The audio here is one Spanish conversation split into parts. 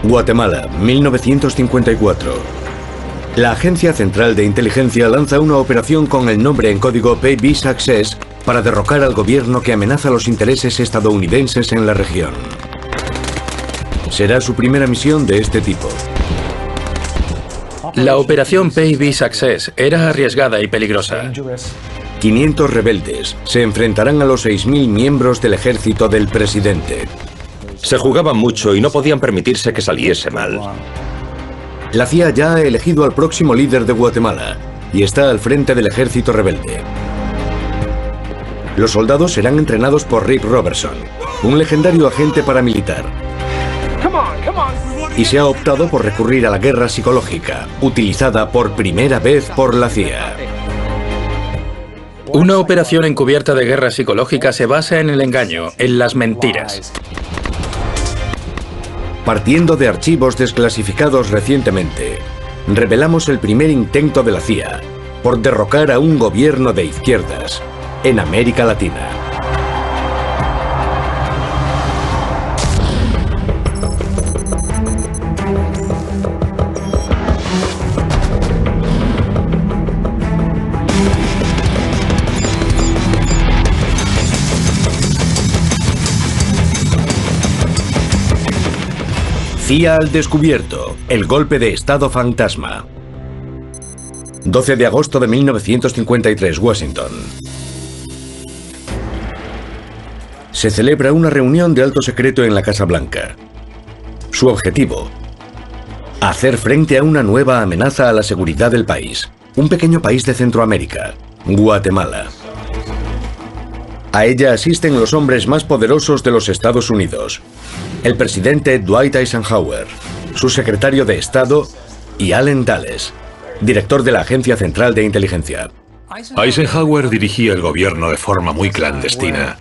Guatemala, 1954. La Agencia Central de Inteligencia lanza una operación con el nombre en código PayB Success para derrocar al gobierno que amenaza los intereses estadounidenses en la región. Será su primera misión de este tipo. La operación PayB Success era arriesgada y peligrosa. 500 rebeldes se enfrentarán a los 6.000 miembros del ejército del presidente. Se jugaban mucho y no podían permitirse que saliese mal. La CIA ya ha elegido al próximo líder de Guatemala y está al frente del ejército rebelde. Los soldados serán entrenados por Rick Robertson, un legendario agente paramilitar. Y se ha optado por recurrir a la guerra psicológica, utilizada por primera vez por la CIA. Una operación encubierta de guerra psicológica se basa en el engaño, en las mentiras. Partiendo de archivos desclasificados recientemente, revelamos el primer intento de la CIA por derrocar a un gobierno de izquierdas en América Latina. CIA al descubierto, el golpe de Estado fantasma. 12 de agosto de 1953, Washington. Se celebra una reunión de alto secreto en la Casa Blanca. Su objetivo: hacer frente a una nueva amenaza a la seguridad del país. Un pequeño país de Centroamérica, Guatemala. A ella asisten los hombres más poderosos de los Estados Unidos: el presidente Dwight Eisenhower, su secretario de Estado, y Allen Dulles, director de la Agencia Central de Inteligencia. Eisenhower dirigía el gobierno de forma muy clandestina.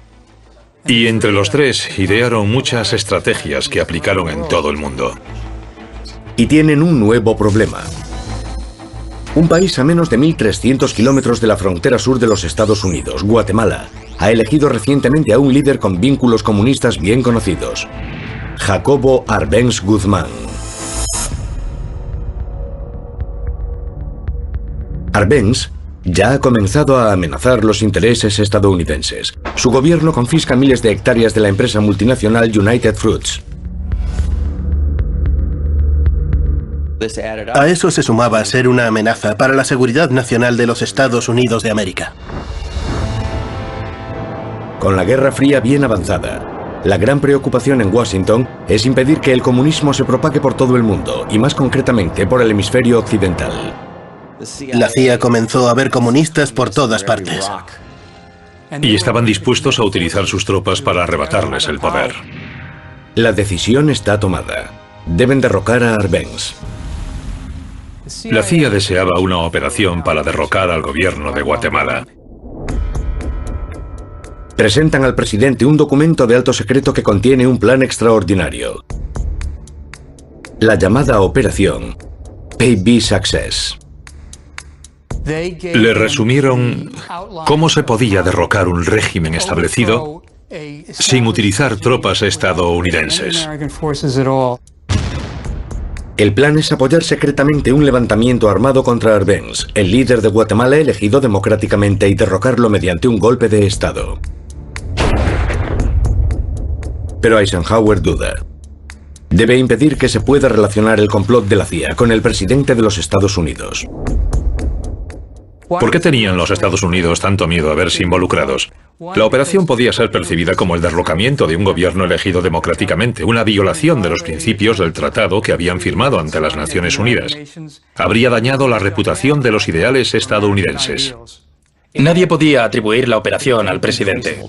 Y entre los tres idearon muchas estrategias que aplicaron en todo el mundo. Y tienen un nuevo problema. Un país a menos de 1.300 kilómetros de la frontera sur de los Estados Unidos, Guatemala, ha elegido recientemente a un líder con vínculos comunistas bien conocidos: Jacobo Arbenz Guzmán. Arbenz ya ha comenzado a amenazar los intereses estadounidenses. Su gobierno confisca miles de hectáreas de la empresa multinacional United Fruits. A eso se sumaba ser una amenaza para la seguridad nacional de los Estados Unidos de América. Con la Guerra Fría bien avanzada, la gran preocupación en Washington es impedir que el comunismo se propague por todo el mundo, y más concretamente por el hemisferio occidental. La CIA comenzó a ver comunistas por todas partes. Y estaban dispuestos a utilizar sus tropas para arrebatarles el poder. La decisión está tomada. Deben derrocar a Arbenz. La CIA deseaba una operación para derrocar al gobierno de Guatemala. Presentan al presidente un documento de alto secreto que contiene un plan extraordinario. La llamada operación PayB Success. Le resumieron cómo se podía derrocar un régimen establecido sin utilizar tropas estadounidenses. El plan es apoyar secretamente un levantamiento armado contra Arbenz, el líder de Guatemala elegido democráticamente, y derrocarlo mediante un golpe de Estado. Pero Eisenhower duda. Debe impedir que se pueda relacionar el complot de la CIA con el presidente de los Estados Unidos. ¿Por qué tenían los Estados Unidos tanto miedo a verse involucrados? La operación podía ser percibida como el derrocamiento de un gobierno elegido democráticamente, una violación de los principios del tratado que habían firmado ante las Naciones Unidas. Habría dañado la reputación de los ideales estadounidenses. Nadie podía atribuir la operación al presidente.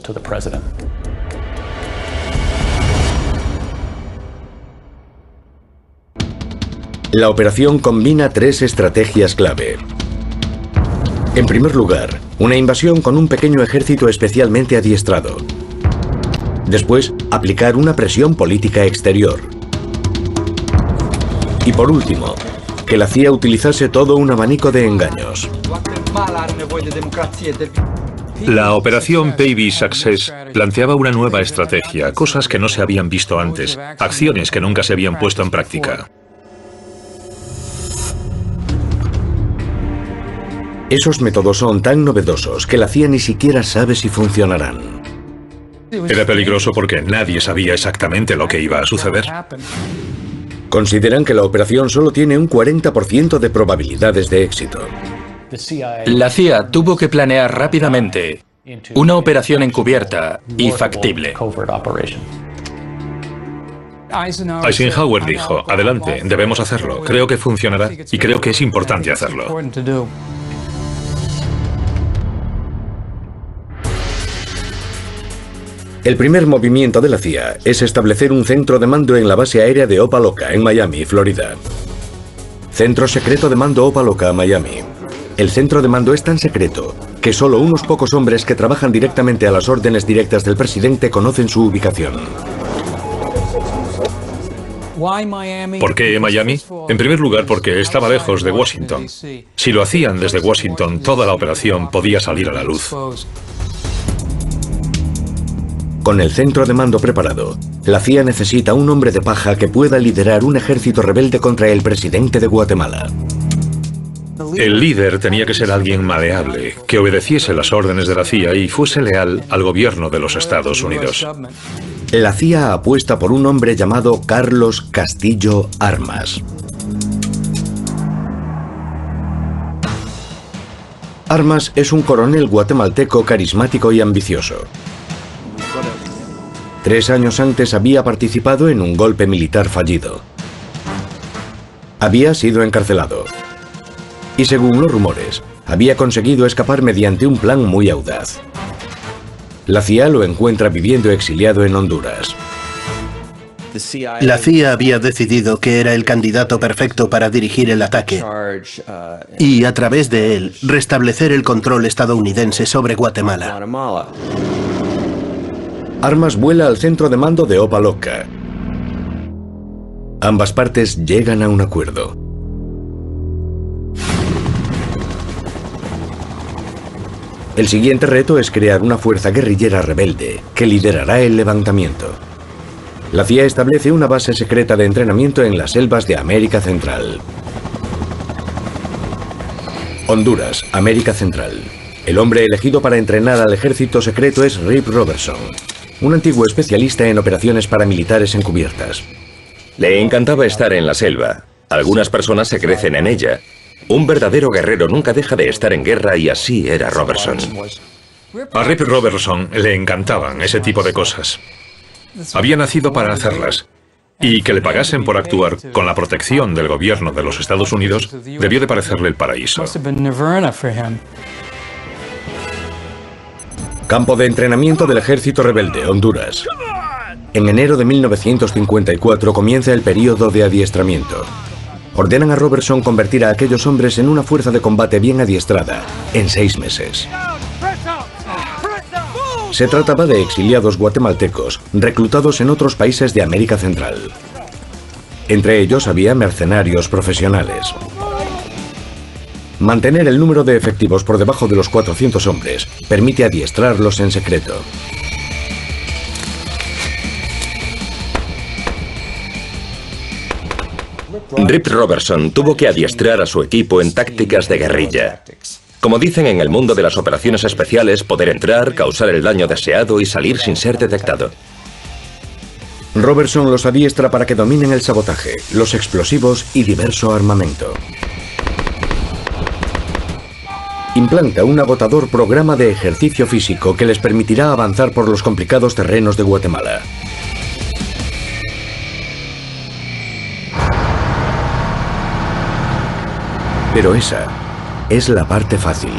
La operación combina tres estrategias clave. En primer lugar, una invasión con un pequeño ejército especialmente adiestrado. Después, aplicar una presión política exterior. Y por último, que la CIA utilizase todo un abanico de engaños. La operación Baby Success planteaba una nueva estrategia, cosas que no se habían visto antes, acciones que nunca se habían puesto en práctica. Esos métodos son tan novedosos que la CIA ni siquiera sabe si funcionarán. Era peligroso porque nadie sabía exactamente lo que iba a suceder. Consideran que la operación solo tiene un 40% de probabilidades de éxito. La CIA tuvo que planear rápidamente una operación encubierta y factible. Eisenhower dijo, adelante, debemos hacerlo, creo que funcionará y creo que es importante hacerlo. El primer movimiento de la CIA es establecer un centro de mando en la base aérea de Opa-locka, en Miami, Florida. Centro secreto de mando Opa-locka, Miami. El centro de mando es tan secreto que solo unos pocos hombres que trabajan directamente a las órdenes directas del presidente conocen su ubicación. ¿Por qué Miami? En primer lugar, porque estaba lejos de Washington. Si lo hacían desde Washington, toda la operación podía salir a la luz. Con el centro de mando preparado, la CIA necesita un hombre de paja que pueda liderar un ejército rebelde contra el presidente de Guatemala. El líder tenía que ser alguien maleable, que obedeciese las órdenes de la CIA y fuese leal al gobierno de los Estados Unidos. La CIA apuesta por un hombre llamado Carlos Castillo Armas. Armas es un coronel guatemalteco carismático y ambicioso. 3 años antes había participado en un golpe militar fallido. Había sido encarcelado. Y según los rumores, había conseguido escapar mediante un plan muy audaz. La CIA lo encuentra viviendo exiliado en Honduras. La CIA había decidido que era el candidato perfecto para dirigir el ataque y, a través de él, restablecer el control estadounidense sobre Guatemala. Armas vuela al centro de mando de Opa-locka. Ambas partes llegan a un acuerdo. El siguiente reto es crear una fuerza guerrillera rebelde que liderará el levantamiento. La CIA establece una base secreta de entrenamiento en las selvas de América Central. Honduras, América Central. El hombre elegido para entrenar al ejército secreto es Rip Robertson, un antiguo especialista en operaciones paramilitares encubiertas. Le encantaba estar en la selva. Algunas personas se crecen en ella. Un verdadero guerrero nunca deja de estar en guerra y así era Robertson. A Rip Robertson le encantaban ese tipo de cosas. Había nacido para hacerlas. Y que le pagasen por actuar con la protección del gobierno de los Estados Unidos debió de parecerle el paraíso. Campo de entrenamiento del ejército rebelde, Honduras. En enero de 1954 comienza el período de adiestramiento. Ordenan a Robertson convertir a aquellos hombres en una fuerza de combate bien adiestrada, en 6 meses. Se trataba de exiliados guatemaltecos, reclutados en otros países de América Central. Entre ellos había mercenarios profesionales. Mantener el número de efectivos por debajo de los 400 hombres permite adiestrarlos en secreto. Rip Robertson tuvo que adiestrar a su equipo en tácticas de guerrilla. Como dicen en el mundo de las operaciones especiales, poder entrar, causar el daño deseado y salir sin ser detectado. Robertson los adiestra para que dominen el sabotaje, los explosivos y diverso armamento. Implanta un agotador programa de ejercicio físico que les permitirá avanzar por los complicados terrenos de Guatemala. Pero esa es la parte fácil.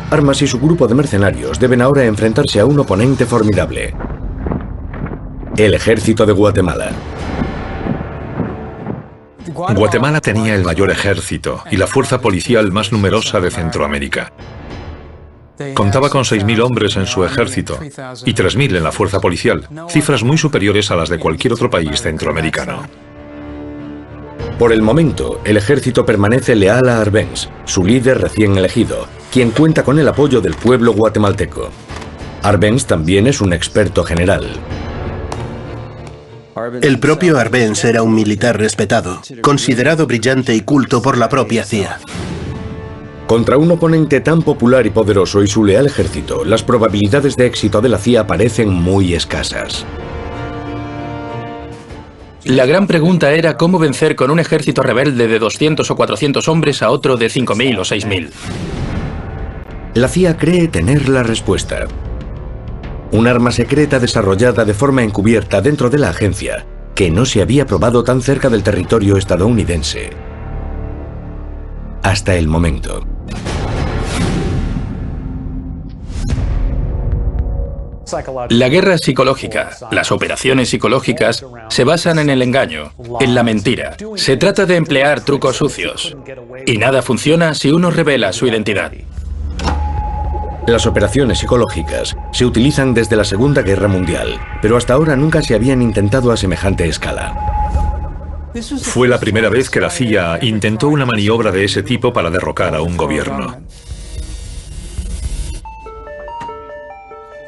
Armas y su grupo de mercenarios deben ahora enfrentarse a un oponente formidable: el ejército de Guatemala. Guatemala tenía el mayor ejército y la fuerza policial más numerosa de Centroamérica. Contaba con 6.000 hombres en su ejército y 3.000 en la fuerza policial, cifras muy superiores a las de cualquier otro país centroamericano. Por el momento, el ejército permanece leal a Arbenz, su líder recién elegido, quien cuenta con el apoyo del pueblo guatemalteco. Arbenz también es un experto general. El propio Arbenz era un militar respetado, considerado brillante y culto por la propia CIA. Contra un oponente tan popular y poderoso y su leal ejército, las probabilidades de éxito de la CIA parecen muy escasas. La gran pregunta era cómo vencer con un ejército rebelde de 200 o 400 hombres a otro de 5.000 o 6.000. La CIA cree tener la respuesta. Un arma secreta desarrollada de forma encubierta dentro de la agencia, que no se había probado tan cerca del territorio estadounidense. Hasta el momento. La guerra psicológica, las operaciones psicológicas, se basan en el engaño, en la mentira. Se trata de emplear trucos sucios. Y nada funciona si uno revela su identidad. Las operaciones psicológicas se utilizan desde la Segunda Guerra Mundial, pero hasta ahora nunca se habían intentado a semejante escala. Fue la primera vez que la CIA intentó una maniobra de ese tipo para derrocar a un gobierno.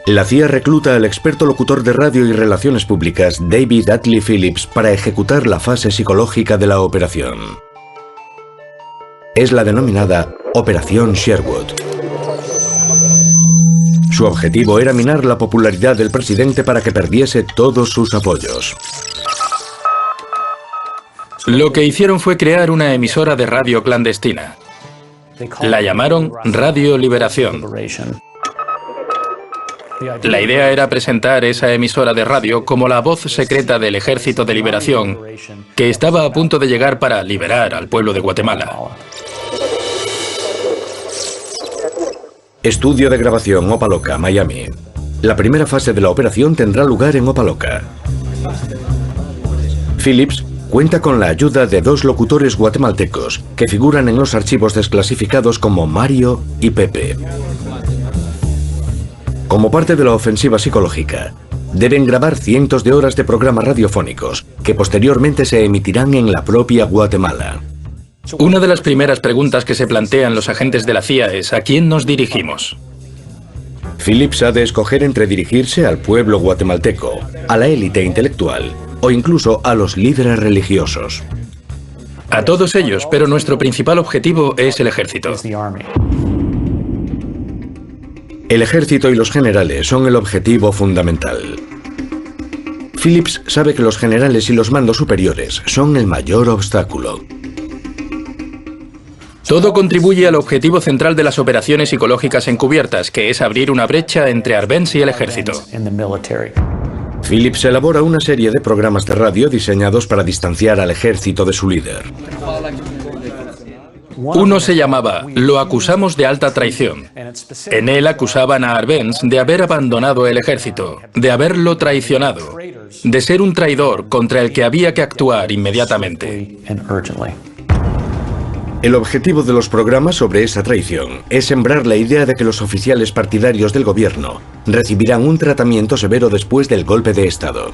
La CIA recluta al experto locutor de radio y relaciones públicas David Atlee Phillips para ejecutar la fase psicológica de la operación. Es la denominada Operación Sherwood. Su objetivo era minar la popularidad del presidente para que perdiese todos sus apoyos. Lo que hicieron fue crear una emisora de radio clandestina. La llamaron Radio Liberación. La idea era presentar esa emisora de radio como la voz secreta del Ejército de Liberación, que estaba a punto de llegar para liberar al pueblo de Guatemala. Estudio de grabación Opa-locka, Miami. La primera fase de la operación tendrá lugar en Opa-locka. Phillips cuenta con la ayuda de dos locutores guatemaltecos que figuran en los archivos desclasificados como Mario y Pepe. Como parte de la ofensiva psicológica, deben grabar cientos de horas de programas radiofónicos que posteriormente se emitirán en la propia Guatemala. Una de las primeras preguntas que se plantean los agentes de la CIA es ¿a quién nos dirigimos? Phillips ha de escoger entre dirigirse al pueblo guatemalteco, a la élite intelectual o incluso a los líderes religiosos. A todos ellos, pero nuestro principal objetivo es el ejército. El ejército y los generales son el objetivo fundamental. Phillips sabe que los generales y los mandos superiores son el mayor obstáculo. Todo contribuye al objetivo central de las operaciones psicológicas encubiertas, que es abrir una brecha entre Arbenz y el ejército. Phillips elabora una serie de programas de radio diseñados para distanciar al ejército de su líder. Uno se llamaba Lo acusamos de alta traición. En él acusaban a Arbenz de haber abandonado el ejército, de haberlo traicionado, de ser un traidor contra el que había que actuar inmediatamente. El objetivo de los programas sobre esa traición es sembrar la idea de que los oficiales partidarios del gobierno recibirán un tratamiento severo después del golpe de Estado.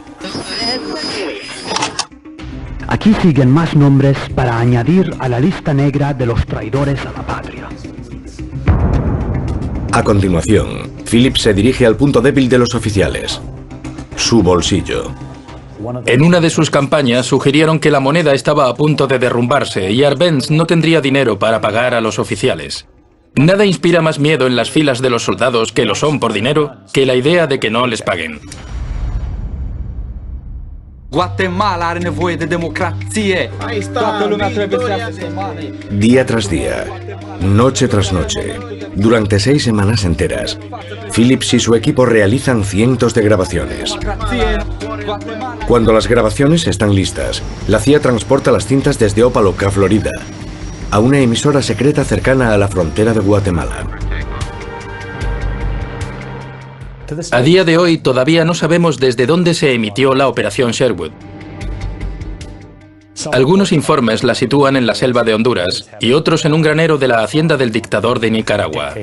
Aquí siguen más nombres para añadir a la lista negra de los traidores a la patria. A continuación, Phillips se dirige al punto débil de los oficiales: su bolsillo. En una de sus campañas sugirieron que la moneda estaba a punto de derrumbarse y Arbenz no tendría dinero para pagar a los oficiales. Nada inspira más miedo en las filas de los soldados que lo son por dinero que la idea de que no les paguen. Guatemala are nevoie de democrație. Toată lumea trebuie să se mane. Día tras día, noche tras noche, durante 6 semanas enteras, Phillips y su equipo realizan cientos de grabaciones. Cuando las grabaciones están listas, la CIA transporta las cintas desde Opa-locka, Florida, a una emisora secreta cercana a la frontera de Guatemala. A día de hoy todavía no sabemos desde dónde se emitió la Operación Sherwood. Algunos informes la sitúan en la selva de Honduras y otros en un granero de la hacienda del dictador de Nicaragua.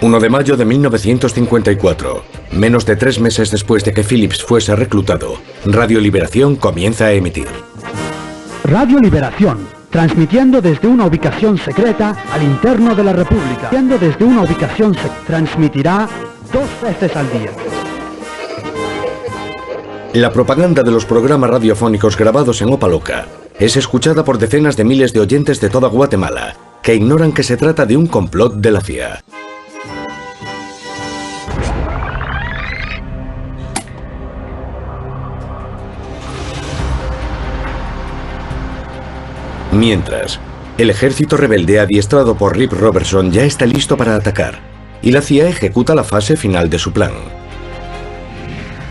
1 de mayo de 1954, menos de 3 meses después de que Phillips fuese reclutado, Radio Liberación comienza a emitir. Radio Liberación, transmitiendo desde una ubicación secreta al interno de la República. Desde una ubicación transmitirá 2 veces al día. La propaganda de los programas radiofónicos grabados en Opaloca es escuchada por decenas de miles de oyentes de toda Guatemala, que ignoran que se trata de un complot de la CIA. Mientras, el ejército rebelde adiestrado por Rip Robertson ya está listo para atacar, y la CIA ejecuta la fase final de su plan: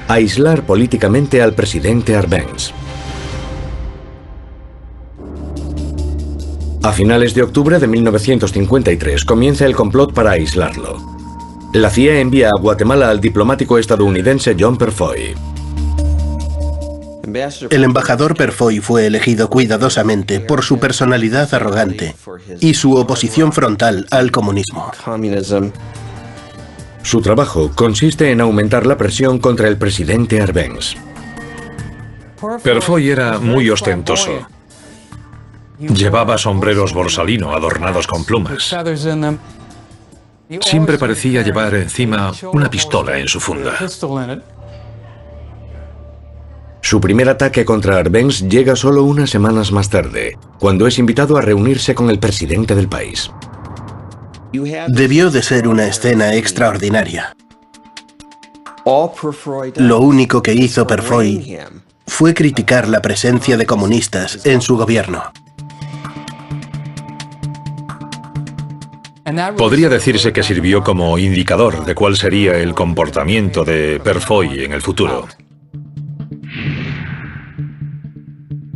aislar políticamente al presidente Arbenz. A finales de octubre de 1953 comienza el complot para aislarlo. La CIA envía a Guatemala al diplomático estadounidense John Perfoy. El embajador Perfoy fue elegido cuidadosamente por su personalidad arrogante y su oposición frontal al comunismo. Su trabajo consiste en aumentar la presión contra el presidente Arbenz. Perfoy era muy ostentoso. Llevaba sombreros borsalino adornados con plumas. Siempre parecía llevar encima una pistola en su funda. Su primer ataque contra Arbenz llega solo unas semanas más tarde, cuando es invitado a reunirse con el presidente del país. Debió de ser una escena extraordinaria. Lo único que hizo Perfoy fue criticar la presencia de comunistas en su gobierno. Podría decirse que sirvió como indicador de cuál sería el comportamiento de Perfoy en el futuro.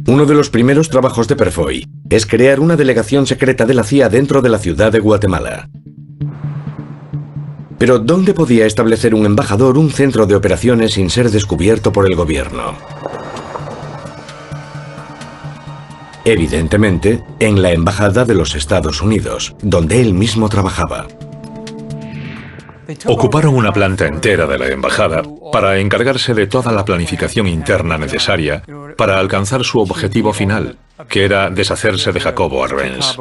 Uno de los primeros trabajos de Perfoy es crear una delegación secreta de la CIA dentro de la ciudad de Guatemala. Pero ¿dónde podía establecer un embajador un centro de operaciones sin ser descubierto por el gobierno? Evidentemente, en la Embajada de los Estados Unidos, donde él mismo trabajaba. Ocuparon una planta entera de la embajada para encargarse de toda la planificación interna necesaria para alcanzar su objetivo final, que era deshacerse de Jacobo Arbenz.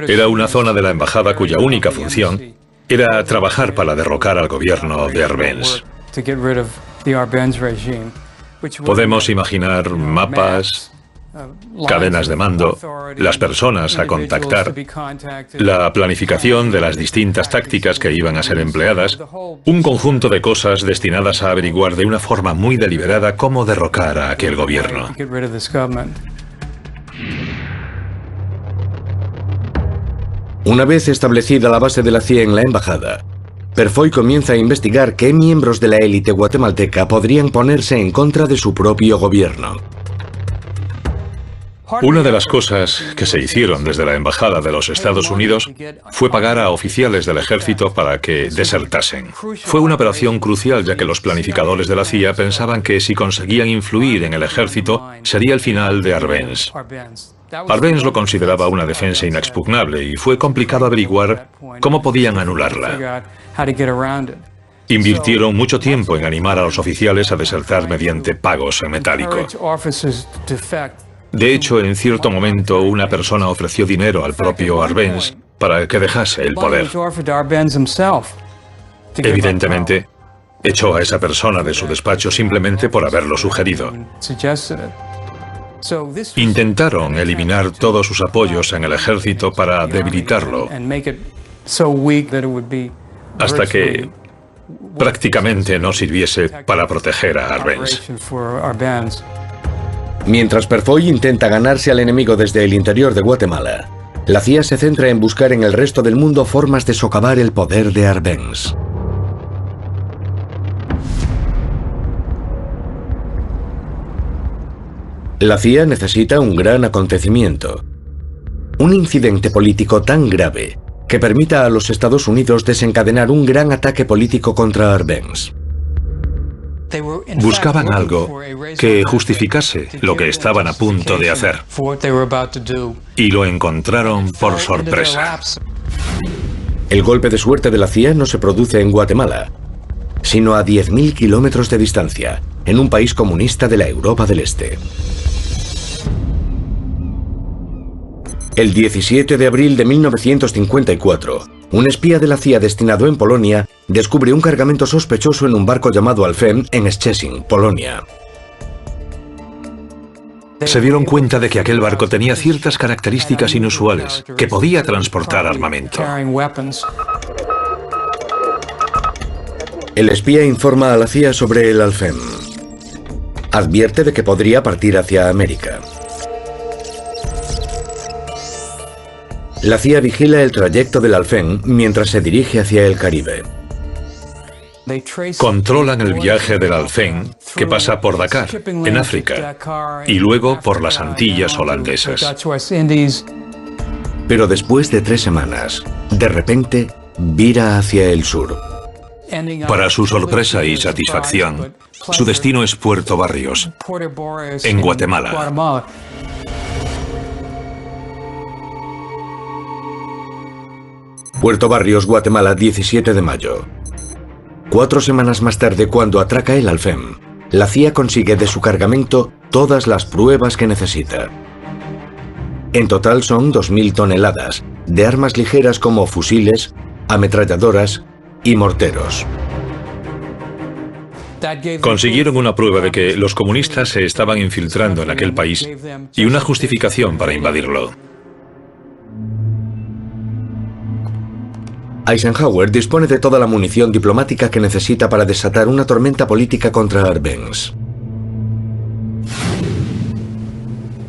Era una zona de la embajada cuya única función era trabajar para derrocar al gobierno de Arbenz. Podemos imaginar mapas, cadenas de mando, las personas a contactar, la planificación de las distintas tácticas que iban a ser empleadas, un conjunto de cosas destinadas a averiguar de una forma muy deliberada cómo derrocar a aquel gobierno. Una vez establecida la base de la CIA en la embajada, Perfoy comienza a investigar qué miembros de la élite guatemalteca podrían ponerse en contra de su propio gobierno. Una de las cosas que se hicieron desde la Embajada de los Estados Unidos fue pagar a oficiales del ejército para que desertasen. Fue una operación crucial, ya que los planificadores de la CIA pensaban que si conseguían influir en el ejército sería el final de Arbenz. Arbenz lo consideraba una defensa inexpugnable y fue complicado averiguar cómo podían anularla. Invirtieron mucho tiempo en animar a los oficiales a desertar mediante pagos en metálico. De hecho, en cierto momento, una persona ofreció dinero al propio Arbenz para que dejase el poder. Evidentemente, echó a esa persona de su despacho simplemente por haberlo sugerido. Intentaron eliminar todos sus apoyos en el ejército para debilitarlo, hasta que prácticamente no sirviese para proteger a Arbenz. Mientras Perfoy intenta ganarse al enemigo desde el interior de Guatemala, la CIA se centra en buscar en el resto del mundo formas de socavar el poder de Arbenz. La CIA necesita un gran acontecimiento, un incidente político tan grave que permita a los Estados Unidos desencadenar un gran ataque político contra Arbenz. Buscaban algo que justificase lo que estaban a punto de hacer. Y lo encontraron por sorpresa. El golpe de suerte de la CIA no se produce en Guatemala, sino a 10.000 kilómetros de distancia, en un país comunista de la Europa del Este. El 17 de abril de 1954, un espía de la CIA destinado en Polonia descubre un cargamento sospechoso en un barco llamado Alfem en Szczecin, Polonia. Se dieron cuenta de que aquel barco tenía ciertas características inusuales, que podía transportar armamento. El espía informa a la CIA sobre el Alfem. Advierte de que podría partir hacia América. La CIA vigila el trayecto del Alfem mientras se dirige hacia el Caribe. Controlan el viaje del Alfem, que pasa por Dakar, en África, y luego por las Antillas holandesas. Pero después de 3 semanas, de repente, vira hacia el sur. Para su sorpresa y satisfacción, su destino es Puerto Barrios, en Guatemala. Puerto Barrios, Guatemala, 17 de mayo. 4 semanas más tarde, cuando atraca el Alfem, la CIA consigue de su cargamento todas las pruebas que necesita. En total son 2.000 toneladas de armas ligeras como fusiles, ametralladoras y morteros. Consiguieron una prueba de que los comunistas se estaban infiltrando en aquel país y una justificación para invadirlo. Eisenhower dispone de toda la munición diplomática que necesita para desatar una tormenta política contra Arbenz.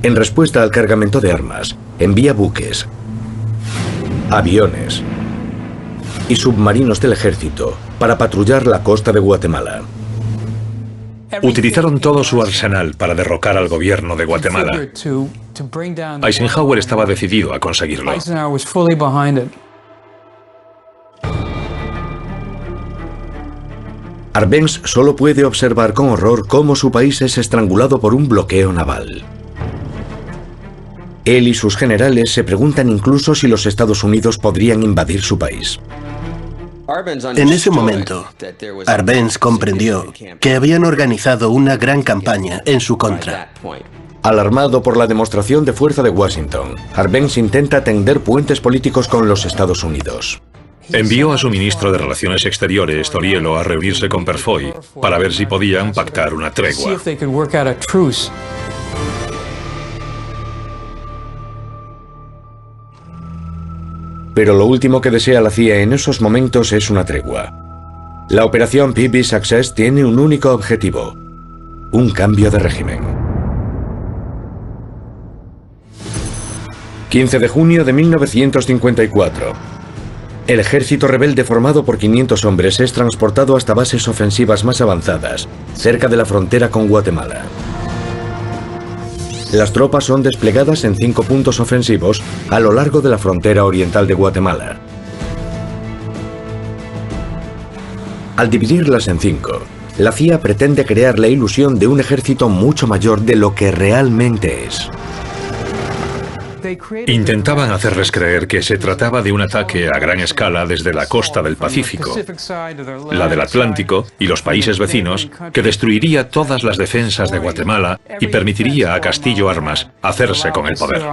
En respuesta al cargamento de armas, envía buques, aviones y submarinos del ejército para patrullar la costa de Guatemala. Utilizaron todo su arsenal para derrocar al gobierno de Guatemala. Eisenhower estaba decidido a conseguirlo. Arbenz solo puede observar con horror cómo su país es estrangulado por un bloqueo naval. Él y sus generales se preguntan incluso si los Estados Unidos podrían invadir su país. En ese momento, Arbenz comprendió que habían organizado una gran campaña en su contra. Alarmado por la demostración de fuerza de Washington, Arbenz intenta tender puentes políticos con los Estados Unidos. Envió a su ministro de Relaciones Exteriores, Torielo, a reunirse con Perfoy para ver si podían pactar una tregua. Pero lo último que desea la CIA en esos momentos es una tregua. La operación PB Success tiene un único objetivo: un cambio de régimen. 15 de junio de 1954. El ejército rebelde formado por 500 hombres es transportado hasta bases ofensivas más avanzadas, cerca de la frontera con Guatemala. Las tropas son desplegadas en 5 puntos ofensivos a lo largo de la frontera oriental de Guatemala. Al dividirlas en 5, la CIA pretende crear la ilusión de un ejército mucho mayor de lo que realmente es. Intentaban hacerles creer que se trataba de un ataque a gran escala desde la costa del Pacífico, la del Atlántico y los países vecinos, que destruiría todas las defensas de Guatemala y permitiría a Castillo Armas hacerse con el poder.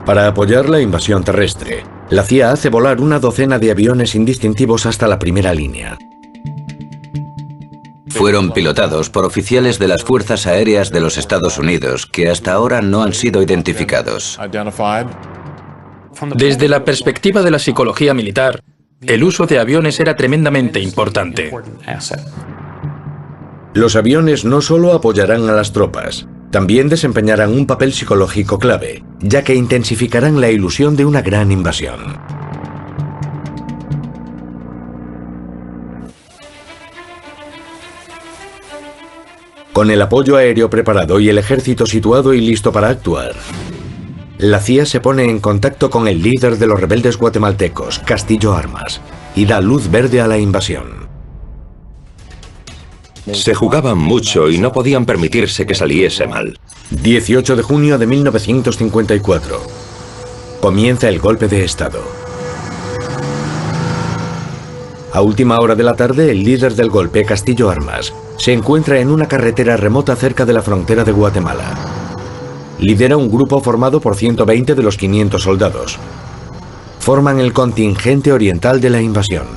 Para apoyar la invasión terrestre, la CIA hace volar una docena de aviones indistintivos hasta la primera línea. Fueron pilotados por oficiales de las Fuerzas Aéreas de los Estados Unidos, que hasta ahora no han sido identificados. Desde la perspectiva de la psicología militar, el uso de aviones era tremendamente importante. Los aviones no solo apoyarán a las tropas, también desempeñarán un papel psicológico clave, ya que intensificarán la ilusión de una gran invasión. Con el apoyo aéreo preparado y el ejército situado y listo para actuar, la CIA se pone en contacto con el líder de los rebeldes guatemaltecos, Castillo Armas, y da luz verde a la invasión. Se jugaban mucho y no podían permitirse que saliese mal. 18 de junio de 1954. Comienza el golpe de Estado. A última hora de la tarde, el líder del golpe, Castillo Armas, se encuentra en una carretera remota cerca de la frontera de Guatemala. Lidera un grupo formado por 120 de los 500 soldados. Forman el contingente oriental de la invasión.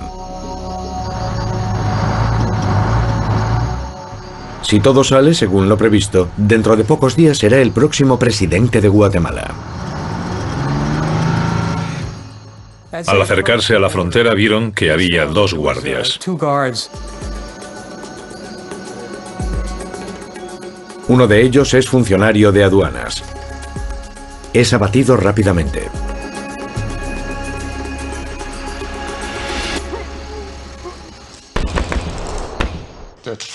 Si todo sale según lo previsto, dentro de pocos días será el próximo presidente de Guatemala. Al acercarse a la frontera vieron que había 2 guardias. Uno de ellos es funcionario de aduanas. Es abatido rápidamente.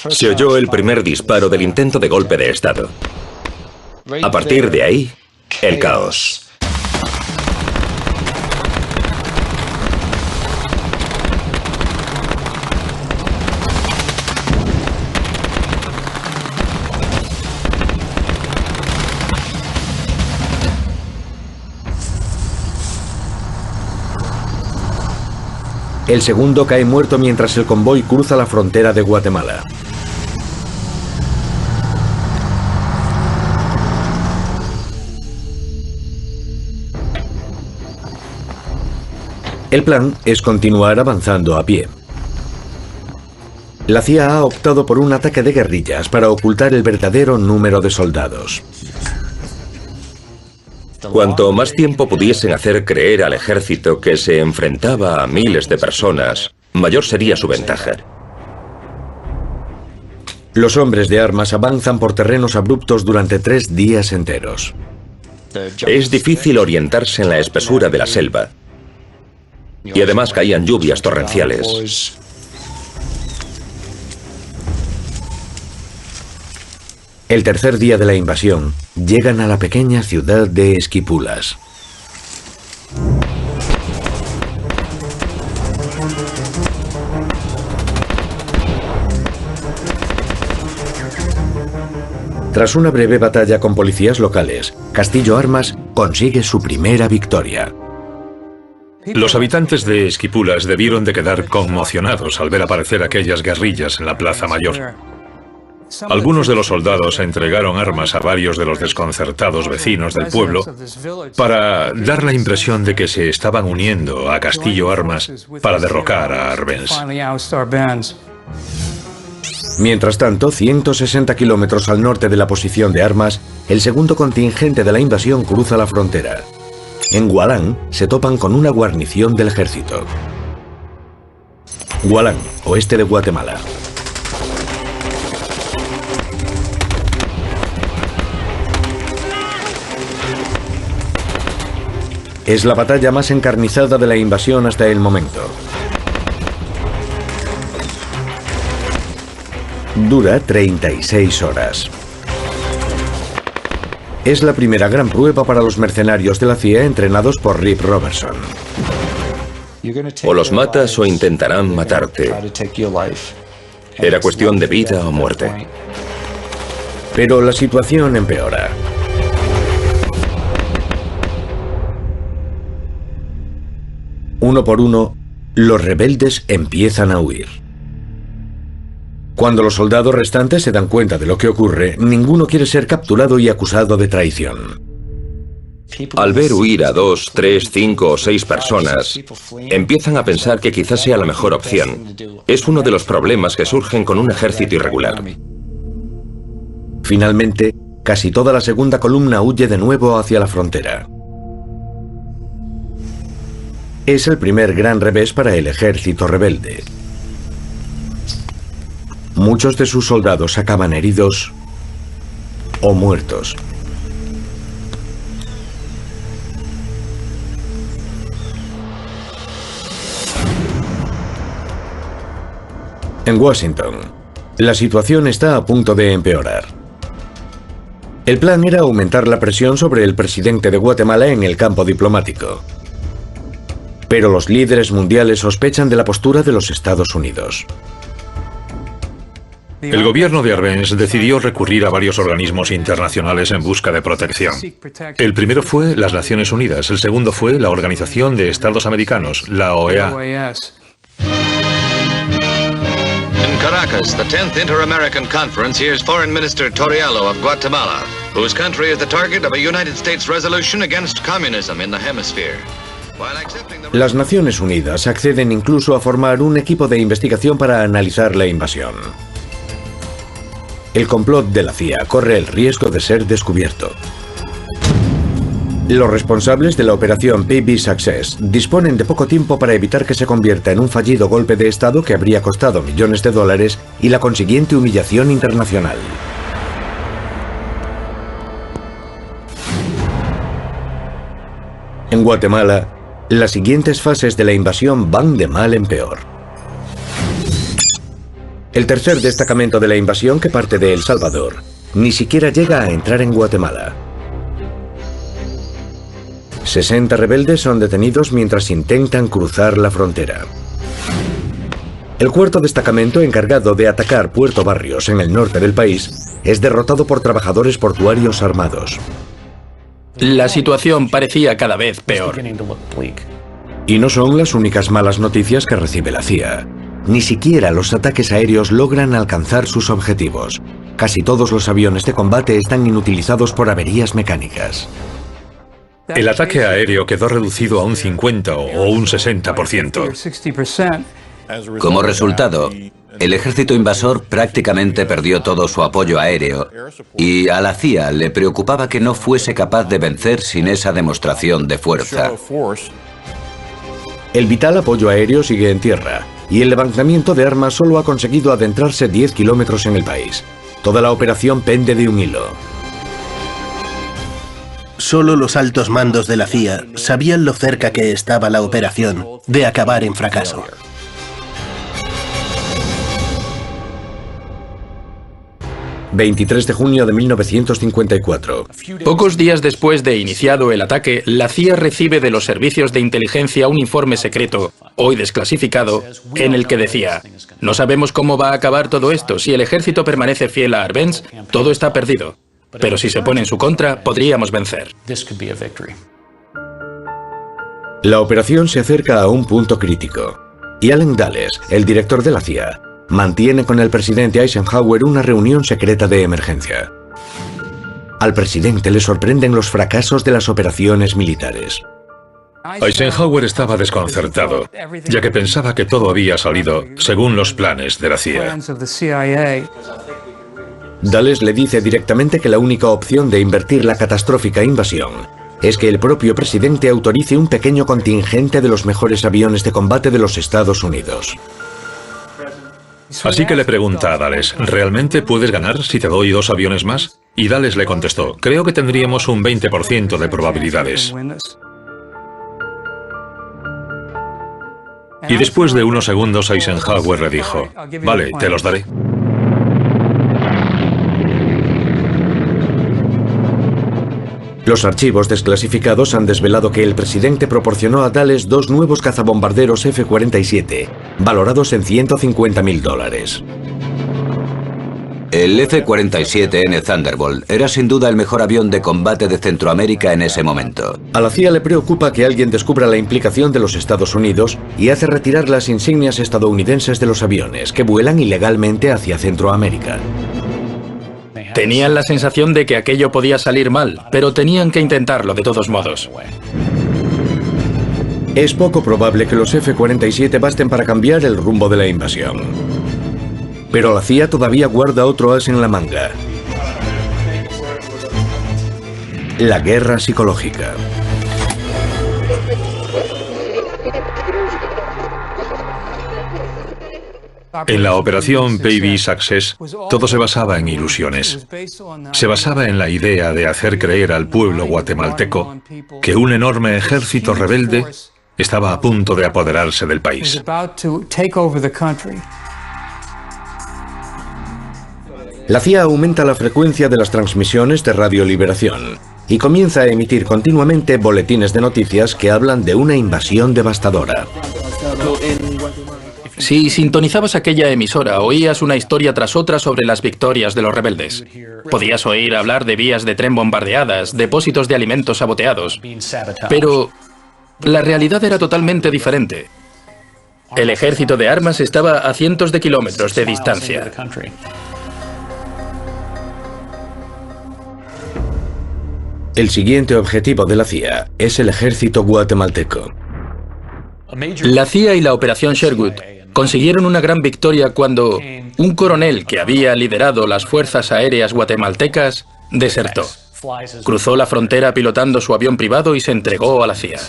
Se oyó el primer disparo del intento de golpe de Estado. A partir de ahí, el caos. El segundo cae muerto mientras el convoy cruza la frontera de Guatemala. El plan es continuar avanzando a pie. La CIA ha optado por un ataque de guerrillas para ocultar el verdadero número de soldados. Cuanto más tiempo pudiesen hacer creer al ejército que se enfrentaba a miles de personas, mayor sería su ventaja. Los hombres de armas avanzan por terrenos abruptos durante 3 días enteros. Es difícil orientarse en la espesura de la selva. Y además caían lluvias torrenciales. El tercer día de la invasión, llegan a la pequeña ciudad de Esquipulas. Tras una breve batalla con policías locales, Castillo Armas consigue su primera victoria. Los habitantes de Esquipulas debieron de quedar conmocionados al ver aparecer aquellas guerrillas en la Plaza Mayor. Algunos de los soldados entregaron armas a varios de los desconcertados vecinos del pueblo para dar la impresión de que se estaban uniendo a Castillo Armas para derrocar a Arbenz. Mientras tanto, 160 kilómetros al norte de la posición de Armas, el segundo contingente de la invasión cruza la frontera. En Gualán se topan con una guarnición del ejército. Gualán, oeste de Guatemala. Es la batalla más encarnizada de la invasión hasta el momento. Dura 36 horas. Es la primera gran prueba para los mercenarios de la CIA entrenados por Rip Robertson. O los matas o intentarán matarte. Era cuestión de vida o muerte. Pero la situación empeora. Uno por uno, los rebeldes empiezan a huir. Cuando los soldados restantes se dan cuenta de lo que ocurre, ninguno quiere ser capturado y acusado de traición. Al ver huir a 2, 3, 5 o 6 personas, empiezan a pensar que quizás sea la mejor opción. Es uno de los problemas que surgen con un ejército irregular. Finalmente, casi toda la segunda columna huye de nuevo hacia la frontera. Es el primer gran revés para el ejército rebelde. Muchos de sus soldados acaban heridos o muertos. En Washington, la situación está a punto de empeorar. El plan era aumentar la presión sobre el presidente de Guatemala en el campo diplomático. Pero los líderes mundiales sospechan de la postura de los Estados Unidos. El gobierno de Arbenz decidió recurrir a varios organismos internacionales en busca de protección. El primero fue las Naciones Unidas, el segundo fue la Organización de Estados Americanos, la OEA. In Caracas, the 10th Inter-American Conference hears Foreign Minister Torriello of Guatemala, whose country is the target of a United States resolution against communism in the hemisphere. Las Naciones Unidas acceden incluso a formar un equipo de investigación para analizar la invasión. El complot de la CIA corre el riesgo de ser descubierto. Los responsables de la operación PB Success disponen de poco tiempo para evitar que se convierta en un fallido golpe de Estado que habría costado millones de dólares y la consiguiente humillación internacional. En Guatemala, las siguientes fases de la invasión van de mal en peor. El tercer destacamento de la invasión, que parte de El Salvador, ni siquiera llega a entrar en Guatemala. 60 rebeldes son detenidos mientras intentan cruzar la frontera. El cuarto destacamento, encargado de atacar Puerto Barrios en el norte del país, es derrotado por trabajadores portuarios armados. La situación parecía cada vez peor. Y no son las únicas malas noticias que recibe la CIA. Ni siquiera los ataques aéreos logran alcanzar sus objetivos. Casi todos los aviones de combate están inutilizados por averías mecánicas. El ataque aéreo quedó reducido a un 50 o un 60%. Como resultado, el ejército invasor prácticamente perdió todo su apoyo aéreo y a la CIA le preocupaba que no fuese capaz de vencer sin esa demostración de fuerza. El vital apoyo aéreo sigue en tierra y el levantamiento de armas solo ha conseguido adentrarse 10 kilómetros en el país. Toda la operación pende de un hilo. Solo los altos mandos de la CIA sabían lo cerca que estaba la operación de acabar en fracaso. ...23 de junio de 1954. Pocos días después de iniciado el ataque, la CIA recibe de los servicios de inteligencia un informe secreto, hoy desclasificado, en el que decía: no sabemos cómo va a acabar todo esto. Si el ejército permanece fiel a Arbenz, todo está perdido. Pero si se pone en su contra, podríamos vencer. La operación se acerca a un punto crítico. Y Allen Dulles, el director de la CIA, mantiene con el presidente Eisenhower una reunión secreta de emergencia. Al presidente le sorprenden los fracasos de las operaciones militares. Eisenhower estaba desconcertado, ya que pensaba que todo había salido según los planes de la CIA. Dulles le dice directamente que la única opción de invertir la catastrófica invasión es que el propio presidente autorice un pequeño contingente de los mejores aviones de combate de los Estados Unidos. Así que le pregunta a Dulles: ¿realmente puedes ganar si te doy 2 aviones más? Y Dulles le contestó: creo que tendríamos un 20% de probabilidades. Y después de unos segundos Eisenhower le dijo: vale, te los daré. Los archivos desclasificados han desvelado que el presidente proporcionó a Dulles 2 nuevos cazabombarderos F-47, valorados en $150.000. El F-47N Thunderbolt era sin duda el mejor avión de combate de Centroamérica en ese momento. A la CIA le preocupa que alguien descubra la implicación de los Estados Unidos y hace retirar las insignias estadounidenses de los aviones que vuelan ilegalmente hacia Centroamérica. Tenían la sensación de que aquello podía salir mal, pero tenían que intentarlo de todos modos. Es poco probable que los F-47 basten para cambiar el rumbo de la invasión. Pero la CIA todavía guarda otro as en la manga: la guerra psicológica. En la operación PB Success, todo se basaba en ilusiones. Se basaba en la idea de hacer creer al pueblo guatemalteco que un enorme ejército rebelde estaba a punto de apoderarse del país. La CIA aumenta la frecuencia de las transmisiones de Radio Liberación y comienza a emitir continuamente boletines de noticias que hablan de una invasión devastadora. Si sintonizabas aquella emisora, oías una historia tras otra sobre las victorias de los rebeldes. Podías oír hablar de vías de tren bombardeadas, depósitos de alimentos saboteados. Pero la realidad era totalmente diferente. El ejército de armas estaba a cientos de kilómetros de distancia. El siguiente objetivo de la CIA es el ejército guatemalteco. La CIA y la Operación Sherwood consiguieron una gran victoria cuando un coronel que había liderado las fuerzas aéreas guatemaltecas desertó. Cruzó la frontera pilotando su avión privado y se entregó a la CIA.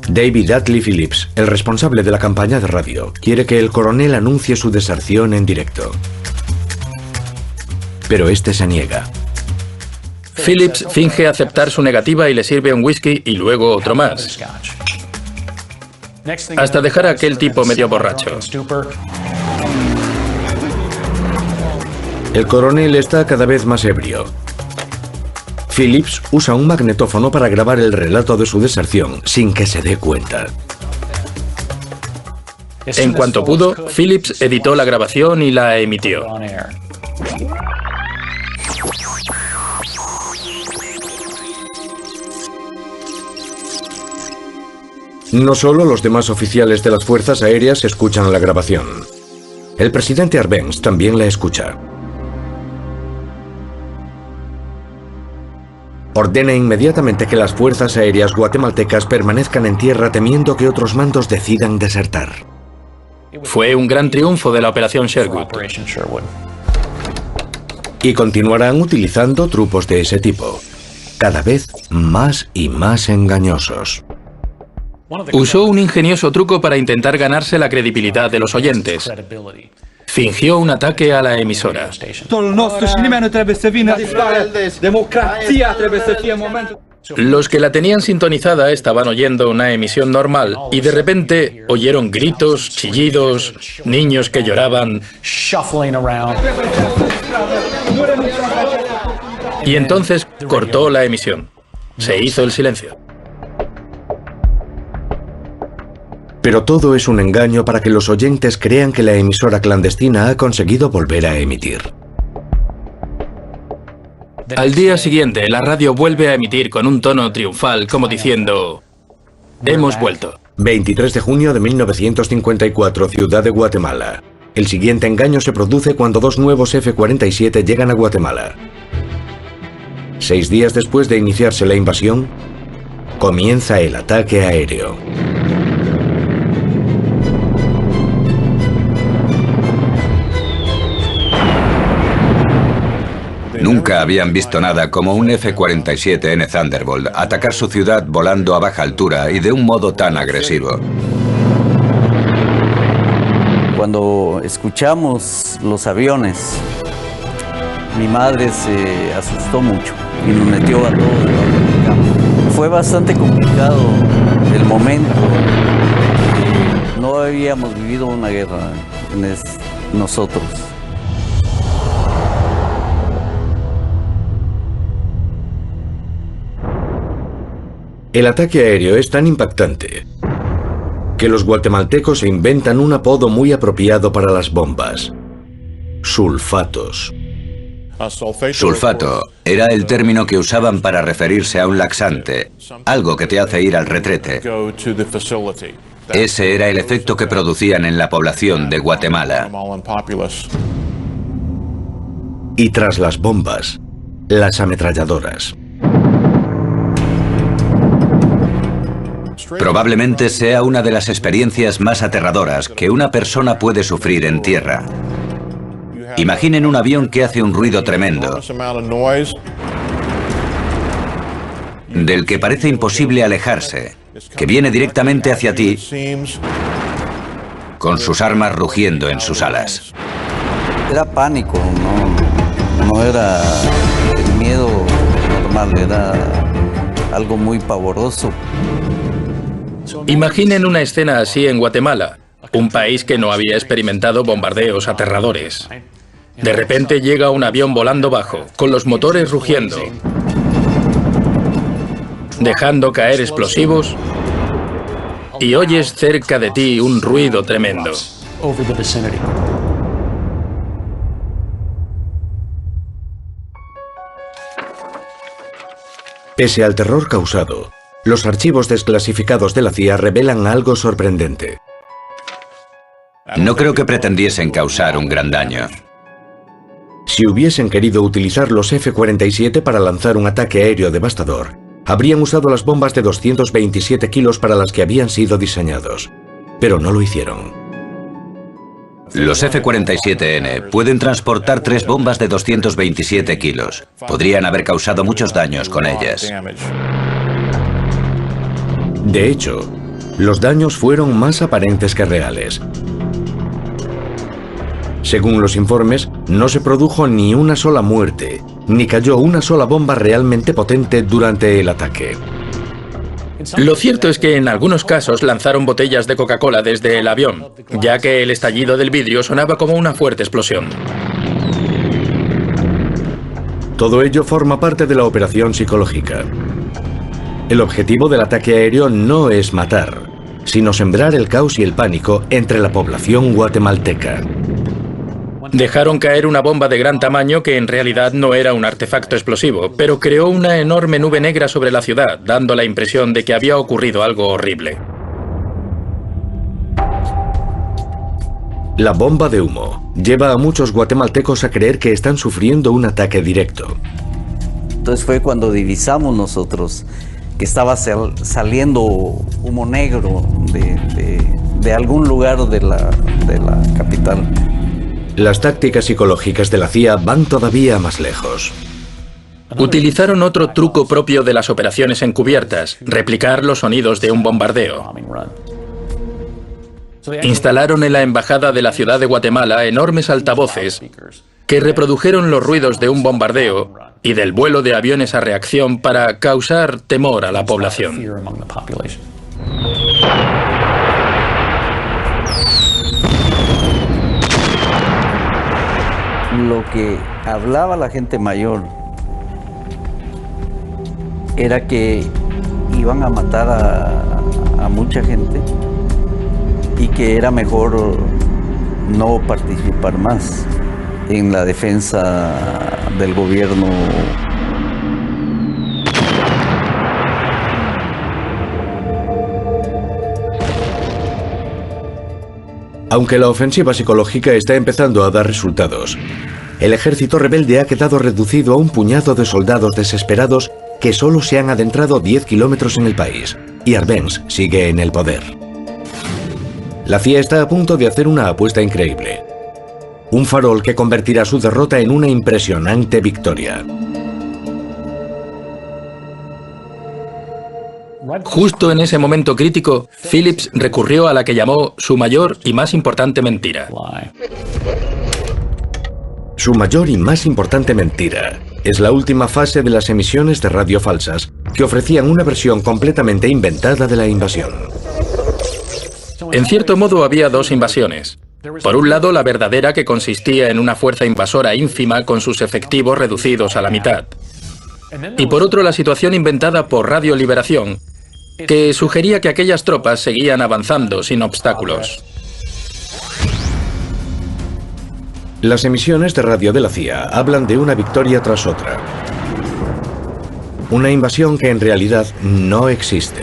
David Dudley Phillips, el responsable de la campaña de radio, quiere que el coronel anuncie su deserción en directo. Pero este se niega. Phillips finge aceptar su negativa y le sirve un whisky y luego otro más, hasta dejar a aquel tipo medio borracho. El coronel está cada vez más ebrio. Phillips usa un magnetófono para grabar el relato de su deserción sin que se dé cuenta. En cuanto pudo, Phillips editó la grabación y la emitió. No solo los demás oficiales de las fuerzas aéreas escuchan la grabación. El presidente Arbenz también la escucha. Ordena inmediatamente que las fuerzas aéreas guatemaltecas permanezcan en tierra temiendo que otros mandos decidan desertar. Fue un gran triunfo de la Operación Sherwood. Y continuarán utilizando trucos de ese tipo, cada vez más y más engañosos. Usó un ingenioso truco para intentar ganarse la credibilidad de los oyentes. Fingió un ataque a la emisora. Los que la tenían sintonizada estaban oyendo una emisión normal y de repente oyeron gritos, chillidos, niños que lloraban. Y entonces cortó la emisión. Se hizo el silencio. Pero todo es un engaño para que los oyentes crean que la emisora clandestina ha conseguido volver a emitir. Al día siguiente, la radio vuelve a emitir con un tono triunfal, como diciendo: hemos vuelto. 23 de junio de 1954, ciudad de Guatemala. El siguiente engaño se produce cuando dos nuevos F-47 llegan a Guatemala. 6 días después de iniciarse la invasión, comienza el ataque aéreo. Nunca habían visto nada como un F-47N Thunderbolt atacar su ciudad volando a baja altura y de un modo tan agresivo. Cuando escuchamos los aviones, mi madre se asustó mucho y nos metió a todos debajo del campo. Fue bastante complicado el momento. No habíamos vivido una guerra nosotros. El ataque aéreo es tan impactante que los guatemaltecos se inventan un apodo muy apropiado para las bombas: sulfatos. Sulfato era el término que usaban para referirse a un laxante, algo que te hace ir al retrete. Ese era el efecto que producían en la población de Guatemala. Y tras las bombas, las ametralladoras. Probablemente sea una de las experiencias más aterradoras que una persona puede sufrir en tierra. Imaginen un avión que hace un ruido tremendo, del que parece imposible alejarse, que viene directamente hacia ti, con sus armas rugiendo en sus alas. Era pánico, no era el miedo normal, era algo muy pavoroso. Imaginen una escena así en Guatemala, un país que no había experimentado bombardeos aterradores. De repente llega un avión volando bajo, con los motores rugiendo, dejando caer explosivos y oyes cerca de ti un ruido tremendo. Pese al terror causado, los archivos desclasificados de la CIA revelan algo sorprendente. No creo que pretendiesen causar un gran daño. Si hubiesen querido utilizar los F-47 para lanzar un ataque aéreo devastador, habrían usado las bombas de 227 kilos para las que habían sido diseñados. Pero no lo hicieron. Los F-47N pueden transportar 3 bombas de 227 kilos. Podrían haber causado muchos daños con ellas. De hecho, los daños fueron más aparentes que reales. Según los informes, no se produjo ni una sola muerte, ni cayó una sola bomba realmente potente durante el ataque. Lo cierto es que en algunos casos lanzaron botellas de Coca-Cola desde el avión, ya que el estallido del vidrio sonaba como una fuerte explosión. Todo ello forma parte de la operación psicológica. El objetivo del ataque aéreo no es matar, sino sembrar el caos y el pánico entre la población guatemalteca. Dejaron caer una bomba de gran tamaño que en realidad no era un artefacto explosivo, pero creó una enorme nube negra sobre la ciudad, dando la impresión de que había ocurrido algo horrible. La bomba de humo lleva a muchos guatemaltecos a creer que están sufriendo un ataque directo. Entonces fue cuando divisamos nosotros que estaba saliendo humo negro de algún lugar de la capital. Las tácticas psicológicas de la CIA van todavía más lejos. Utilizaron otro truco propio de las operaciones encubiertas, replicar los sonidos de un bombardeo. Instalaron en la embajada de la ciudad de Guatemala enormes altavoces que reprodujeron los ruidos de un bombardeo y del vuelo de aviones a reacción para causar temor a la población. Lo que hablaba la gente mayor era que iban a matar a mucha gente y que era mejor no participar más en la defensa del gobierno. Aunque la ofensiva psicológica está empezando a dar resultados, el ejército rebelde ha quedado reducido a un puñado de soldados desesperados que solo se han adentrado 10 kilómetros en el país, y Arbenz sigue en el poder. La CIA está a punto de hacer una apuesta increíble. Un farol que convertirá su derrota en una impresionante victoria. Justo en ese momento crítico, Phillips recurrió a la que llamó su mayor y más importante mentira. Su mayor y más importante mentira es la última fase de las emisiones de radio falsas que ofrecían una versión completamente inventada de la invasión. En cierto modo había dos invasiones. Por un lado, la verdadera, que consistía en una fuerza invasora ínfima con sus efectivos reducidos a la mitad. Y por otro, la situación inventada por Radio Liberación, que sugería que aquellas tropas seguían avanzando sin obstáculos. Las emisiones de radio de la CIA hablan de una victoria tras otra. Una invasión que en realidad no existe.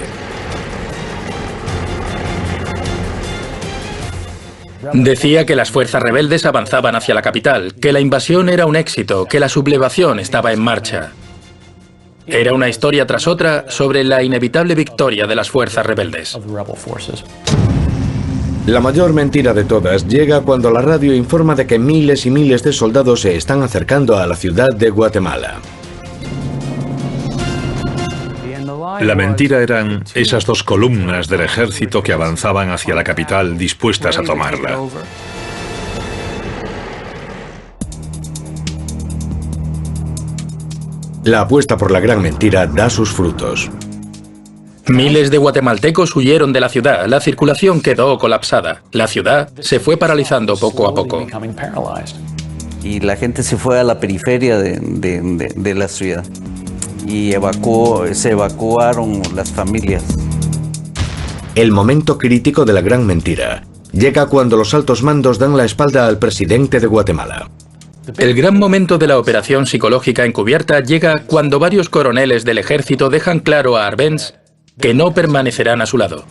Decía que las fuerzas rebeldes avanzaban hacia la capital, que la invasión era un éxito, que la sublevación estaba en marcha. Era una historia tras otra sobre la inevitable victoria de las fuerzas rebeldes. La mayor mentira de todas llega cuando la radio informa de que miles y miles de soldados se están acercando a la ciudad de Guatemala. La mentira eran esas dos columnas del ejército que avanzaban hacia la capital dispuestas a tomarla. La apuesta por la gran mentira da sus frutos. Miles de guatemaltecos huyeron de la ciudad, la circulación quedó colapsada. La ciudad se fue paralizando poco a poco. Y la gente se fue a la periferia de la ciudad. Y se evacuaron las familias. El momento crítico de la gran mentira llega cuando los altos mandos dan la espalda al presidente de Guatemala. El gran momento de la operación psicológica encubierta llega cuando varios coroneles del ejército dejan claro a Arbenz que no permanecerán a su lado.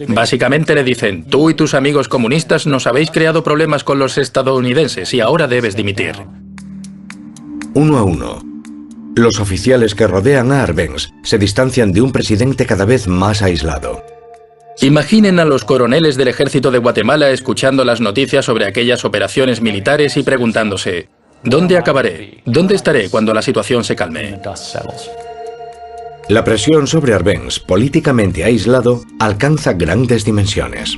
Básicamente le dicen: tú y tus amigos comunistas nos habéis creado problemas con los estadounidenses y ahora debes dimitir. Uno a uno, los oficiales que rodean a Arbenz se distancian de un presidente cada vez más aislado. Imaginen a los coroneles del ejército de Guatemala escuchando las noticias sobre aquellas operaciones militares y preguntándose: ¿dónde acabaré? ¿Dónde estaré cuando la situación se calme? La presión sobre Arbenz, políticamente aislado, alcanza grandes dimensiones.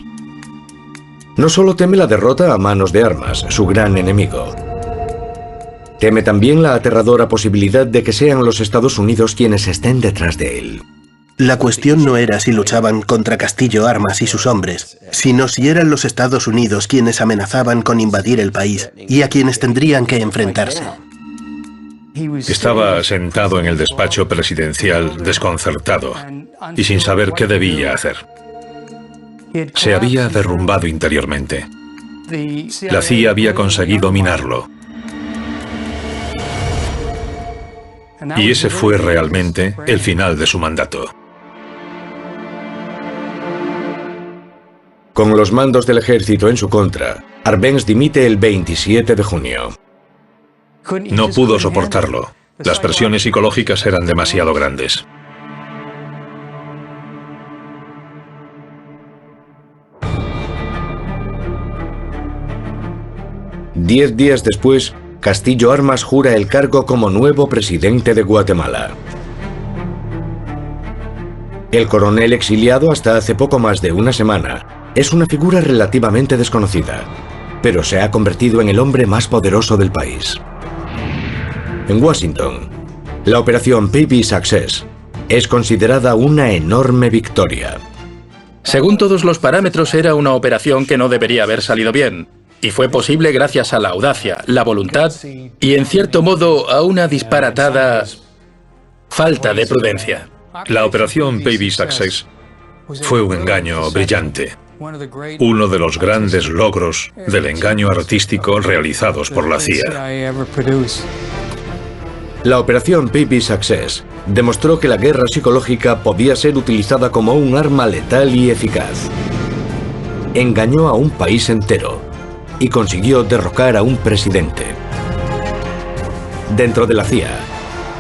No solo teme la derrota a manos de armas, su gran enemigo. Teme también la aterradora posibilidad de que sean los Estados Unidos quienes estén detrás de él. La cuestión no era si luchaban contra Castillo Armas y sus hombres, sino si eran los Estados Unidos quienes amenazaban con invadir el país y a quienes tendrían que enfrentarse. Estaba sentado en el despacho presidencial desconcertado y sin saber qué debía hacer. Se había derrumbado interiormente. La CIA había conseguido minarlo. Y ese fue realmente el final de su mandato. Con los mandos del ejército en su contra, Arbenz dimite el 27 de junio. No pudo soportarlo. Las presiones psicológicas eran demasiado grandes. Diez días después, Castillo Armas jura el cargo como nuevo presidente de Guatemala. El coronel exiliado hasta hace poco más de una semana es una figura relativamente desconocida, pero se ha convertido en el hombre más poderoso del país. En Washington, la operación Baby Success es considerada una enorme victoria. Según todos los parámetros, era una operación que no debería haber salido bien. Y fue posible gracias a la audacia, la voluntad y, en cierto modo, a una disparatada falta de prudencia. La operación Baby Success fue un engaño brillante. Uno de los grandes logros del engaño artístico realizados por la CIA. La operación Baby Success demostró que la guerra psicológica podía ser utilizada como un arma letal y eficaz. Engañó a un país entero y consiguió derrocar a un presidente. Dentro de la CIA,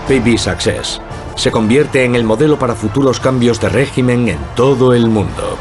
Baby Success se convierte en el modelo para futuros cambios de régimen en todo el mundo.